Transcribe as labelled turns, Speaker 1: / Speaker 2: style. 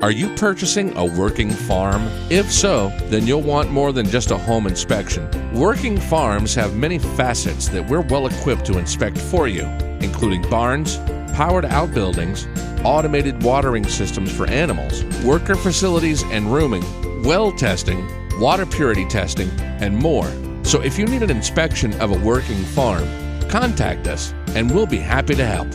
Speaker 1: Are you purchasing a working farm? If so, then you'll want more than just a home inspection. Working farms have many facets that we're well equipped to inspect for you, including barns, powered outbuildings, automated watering systems for animals, worker facilities and rooming, well testing, water purity testing, and more. So if you need an inspection of a working farm, contact us and we'll be happy to help.